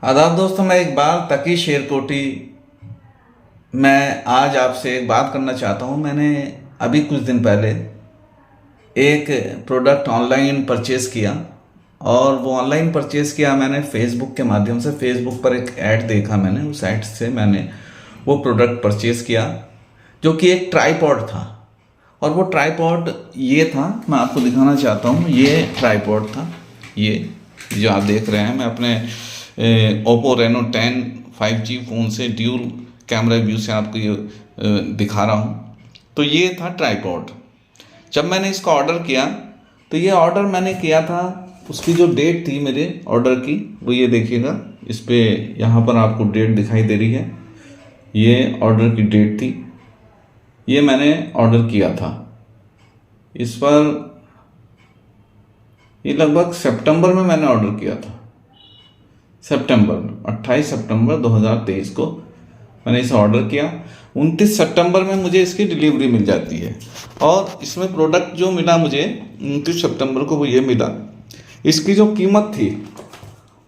आदाब दोस्तों, मैं इकबाल तकी शेरकोटी। मैं आज आपसे एक बात करना चाहता हूँ। मैंने अभी कुछ दिन पहले एक प्रोडक्ट ऑनलाइन परचेज़ किया, और वो ऑनलाइन परचेज़ किया मैंने फेसबुक के माध्यम से। फेसबुक पर एक ऐड देखा मैंने, उस ऐड से मैंने वो प्रोडक्ट परचेज़ किया, जो कि एक ट्राईपॉड था। और वो ट्राईपॉड ये था, मैं आपको दिखाना चाहता हूँ। ये ट्राईपॉड था, ये जो आप देख रहे हैं। मैं अपने ओप्पो रेनो 10 5G फ़ोन से ड्यूल कैमरा व्यू से आपको ये दिखा रहा हूँ। तो ये था ट्राईपॉड। जब मैंने इसका ऑर्डर किया, तो ये ऑर्डर मैंने किया था, उसकी जो डेट थी मेरे ऑर्डर की, वो ये देखिएगा। इस पे यहाँ पर आपको डेट दिखाई दे रही है, ये ऑर्डर की डेट थी। ये मैंने ऑर्डर किया था। इस पर ये लगभग सितंबर में मैंने ऑर्डर किया था। सितंबर में 28 सितंबर 2023 को मैंने इसे ऑर्डर किया। 29 सितंबर में मुझे इसकी डिलीवरी मिल जाती है। और इसमें प्रोडक्ट जो मिला मुझे 29 सितंबर को, वो ये मिला। इसकी जो कीमत थी,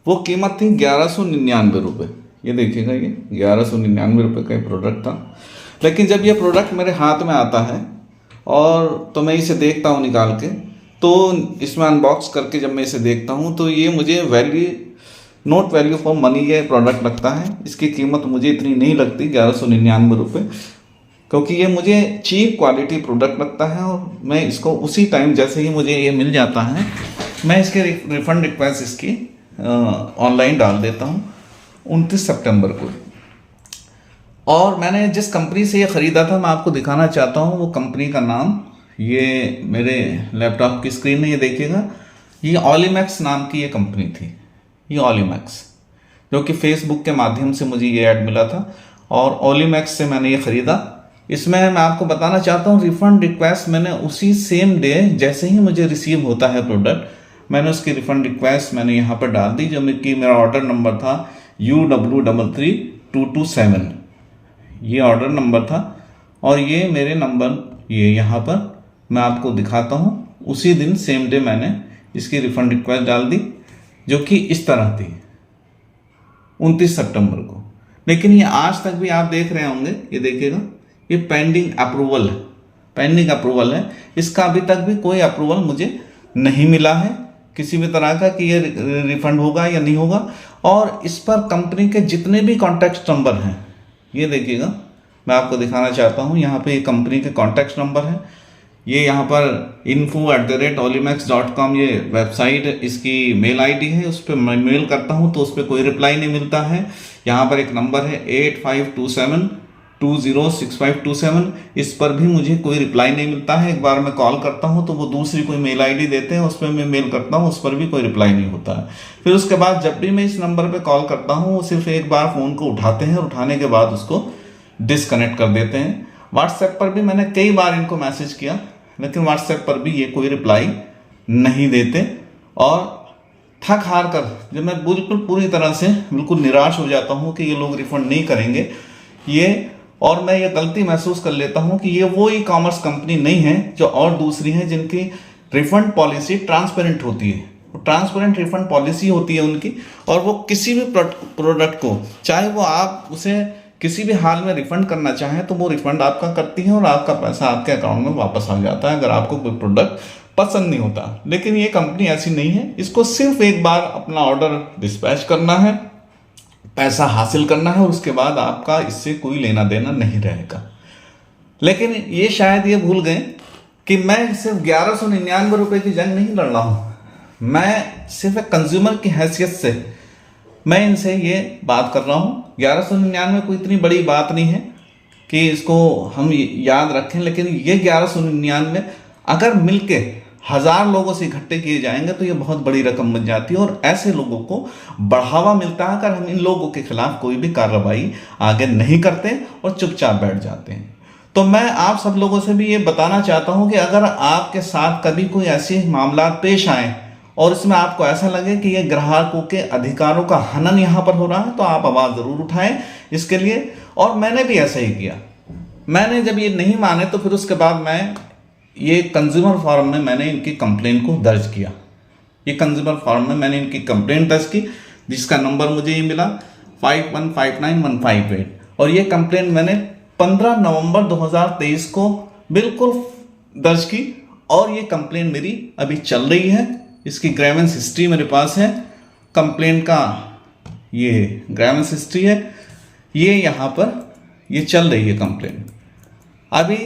वो कीमत थी 1199 रुपये। ये देखिएगा, ये 1199 रुपये का प्रोडक्ट था। लेकिन जब ये प्रोडक्ट मेरे हाथ में आता है और तो मैं इसे देखता हूँ निकाल के, तो इसमें अनबॉक्स करके जब मैं इसे देखता हूँ, तो ये मुझे नॉट वैल्यू फॉर मनी ये प्रोडक्ट लगता है। इसकी कीमत मुझे इतनी नहीं लगती 1199 रुपये, क्योंकि ये मुझे चीप क्वालिटी प्रोडक्ट लगता है। और मैं इसको उसी टाइम जैसे ही मुझे ये मिल जाता है, मैं इसके रिफ़ंड रिक्वेस्ट इसकी ऑनलाइन डाल देता हूँ 29 सितंबर को। और मैंने जिस कंपनी से ये ख़रीदा था, मैं आपको दिखाना चाहता हूँ वो कंपनी का नाम। ये मेरे लैपटॉप की स्क्रीन है, ये देखिएगा। ये ऑलीमैक्स नाम की ये कंपनी थी, ये ऑलीमैक्स, जो कि फेसबुक के माध्यम से मुझे ये ऐड मिला था, और ऑलीमैक्स से मैंने ये ख़रीदा। इसमें मैं आपको बताना चाहता हूँ, रिफ़ंड रिक्वेस्ट मैंने उसी सेम डे जैसे ही मुझे रिसीव होता है प्रोडक्ट, मैंने उसकी रिफ़ंड रिक्वेस्ट मैंने यहाँ पर डाल दी, जो कि मेरा ऑर्डर नंबर था UW33227। ये ऑर्डर नंबर था, और ये मेरे नंबर ये यहाँ पर मैं आपको दिखाता हूँ। उसी दिन सेम डे मैंने इसकी रिफ़ंड रिक्वेस्ट डाल दी, जो कि इस तरह थी 29 सितंबर को। लेकिन ये आज तक भी आप देख रहे होंगे, ये देखिएगा, ये पेंडिंग अप्रूवल है, पेंडिंग अप्रूवल है। इसका अभी तक भी कोई अप्रूवल मुझे नहीं मिला है किसी भी तरह का, कि ये रिफ़ंड होगा या नहीं होगा। और इस पर कंपनी के जितने भी कॉन्टैक्ट नंबर हैं, ये देखिएगा, मैं आपको दिखाना चाहता हूँ। यहाँ पे ये कंपनी के कॉन्टैक्ट नंबर है। ये यहाँ पर info@olimax.com ये वेबसाइट, इसकी मेल आईडी है। उस पर मैं मेल करता हूँ तो उस पर कोई रिप्लाई नहीं मिलता है। यहाँ पर एक नंबर है 8527206527, इस पर भी मुझे कोई रिप्लाई नहीं मिलता है। एक बार मैं कॉल करता हूँ तो वो दूसरी कोई मेल आईडी देते हैं, उस पर मैं मेल करता हूँ, उस पर भी कोई रिप्लाई नहीं होता है। फिर उसके बाद जब भी मैं इस नंबर पर कॉल करता हूँ, वो सिर्फ एक बार फ़ोन को उठाते हैं, और उठाने के बाद उसको डिसकनेक्ट कर देते हैं। व्हाट्सएप पर भी मैंने कई बार इनको मैसेज किया, लेकिन व्हाट्सएप पर भी ये कोई रिप्लाई नहीं देते। और थक हार कर जब मैं बिल्कुल पूरी तरह से बिल्कुल निराश हो जाता हूँ कि ये लोग रिफंड नहीं करेंगे ये, और मैं ये गलती महसूस कर लेता हूँ कि ये वो ई कॉमर्स कंपनी नहीं है जो और दूसरी हैं, जिनकी रिफंड पॉलिसी ट्रांसपेरेंट होती है। ट्रांसपेरेंट रिफंड पॉलिसी होती है उनकी, और वो किसी भी प्रोडक्ट को, चाहे वो आप उसे किसी भी हाल में रिफंड करना चाहें, तो वो रिफंड आपका करती है और आपका पैसा आपके अकाउंट में वापस आ जाता है, अगर आपको कोई प्रोडक्ट पसंद नहीं होता। लेकिन ये कंपनी ऐसी नहीं है। इसको सिर्फ एक बार अपना ऑर्डर डिस्पैच करना है, पैसा हासिल करना है, और उसके बाद आपका इससे कोई लेना देना नहीं रहेगा। लेकिन ये शायद ये भूल गए कि मैं सिर्फ 1199 रुपये की जंग नहीं लड़ रहा हूँ। मैं सिर्फ एक कंज्यूमर की हैसियत से मैं इनसे ये बात कर रहा हूँ। 1199 कोई इतनी बड़ी बात नहीं है कि इसको हम याद रखें, लेकिन ये 1199 अगर मिलके 1000 लोगों से इकट्ठे किए जाएंगे तो ये बहुत बड़ी रकम बन जाती है, और ऐसे लोगों को बढ़ावा मिलता है अगर हम इन लोगों के खिलाफ कोई भी कार्रवाई आगे नहीं करते और चुपचाप बैठ जाते हैं। तो मैं आप सब लोगों से भी ये बताना चाहता हूँ कि अगर आपके साथ कभी कोई ऐसे मामला पेश आए और इसमें आपको ऐसा लगे कि ये ग्राहकों के अधिकारों का हनन यहाँ पर हो रहा है, तो आप आवाज़ ज़रूर उठाएं इसके लिए। और मैंने भी ऐसा ही किया। मैंने जब ये नहीं माने, तो फिर उसके बाद मैं ये कंज्यूमर फोरम में मैंने इनकी कंप्लेन को दर्ज किया। ये कंज्यूमर फोरम में मैंने इनकी कंप्लेंट दर्ज की, जिसका नंबर मुझे ये मिला 5159158, और ये कंप्लेंट मैंने 15 नवंबर 2023 को बिल्कुल दर्ज की, और ये कंप्लेंट मेरी अभी चल रही है। इसकी ग्रेवेंस हिस्ट्री मेरे पास है, कंप्लेंट का ये ग्रेवेंस हिस्ट्री है, ये यहाँ पर ये चल रही है कंप्लेंट। अभी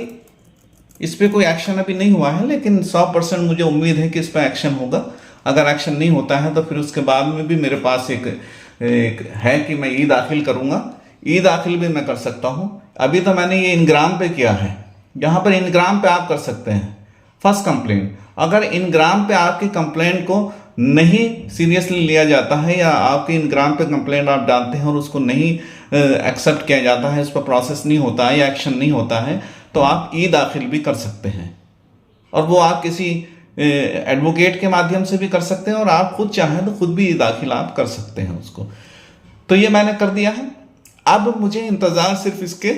इस पर कोई एक्शन अभी नहीं हुआ है, लेकिन 100% मुझे उम्मीद है कि इस पर एक्शन होगा। अगर एक्शन नहीं होता है तो फिर उसके बाद में भी मेरे पास एक है कि मैं ई दाखिल करूँगा। ई दाखिल भी मैं कर सकता हूँ। अभी तो मैंने ये इनग्राम पे किया है, यहाँ पर इनग्राम पे आप कर सकते हैं फर्स्ट कंप्लेंट। अगर इनग्राम पे आपकी कंप्लेंट को नहीं सीरियसली लिया जाता है, या आपकी इनग्राम पे कंप्लेंट आप डालते हैं और उसको नहीं एक्सेप्ट किया जाता है, उस पर प्रोसेस नहीं होता है या एक्शन नहीं होता है, तो आप ई दाखिल भी कर सकते हैं। और वो आप किसी एडवोकेट के माध्यम से भी कर सकते हैं, और आप खुद चाहें तो खुद भी ई दाखिल आप कर सकते हैं उसको। तो ये मैंने कर दिया है। अब मुझे इंतज़ार सिर्फ इसके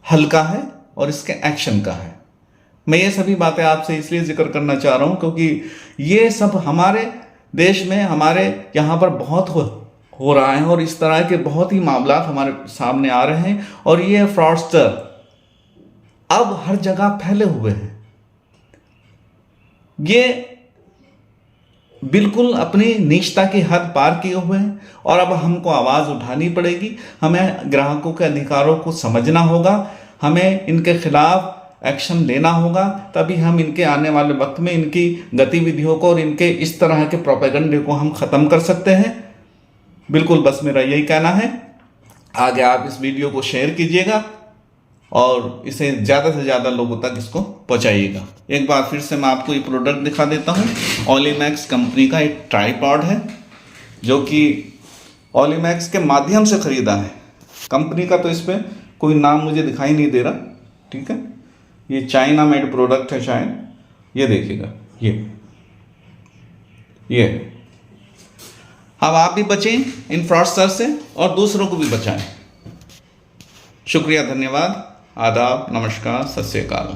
हल का है और इसके एक्शन का है। मैं ये सभी बातें आपसे इसलिए जिक्र करना चाह रहा हूँ क्योंकि ये सब हमारे देश में, हमारे यहाँ पर बहुत हो रहा है, और इस तरह के बहुत ही मामला हमारे सामने आ रहे हैं। और ये फ्रॉडस्टर अब हर जगह फैले हुए हैं। ये बिल्कुल अपनी नीचता की हद पार किए हुए हैं, और अब हमको आवाज़ उठानी पड़ेगी। हमें ग्राहकों के अधिकारों को समझना होगा, हमें इनके खिलाफ एक्शन लेना होगा, तभी हम इनके आने वाले वक्त में इनकी गतिविधियों को और इनके इस तरह के प्रोपेगेंडे को हम ख़त्म कर सकते हैं। बिल्कुल, बस मेरा यही कहना है। आगे आप इस वीडियो को शेयर कीजिएगा और इसे ज़्यादा से ज़्यादा लोगों तक इसको पहुँचाइएगा। एक बार फिर से मैं आपको ये प्रोडक्ट दिखा देता हूँ। ओलिमैक्स कंपनी का एक ट्राईपॉड है, जो कि ओलिमैक्स के माध्यम से ख़रीदा है। कंपनी का तो इस पर कोई नाम मुझे दिखाई नहीं दे रहा, ठीक है। ये चाइना मेड प्रोडक्ट है शायद। ये देखिएगा, ये अब आप भी बचें इन फ्रॉडस्टर से और दूसरों को भी बचाएं। शुक्रिया, धन्यवाद, आदाब, नमस्कार, सत श्री अकाल।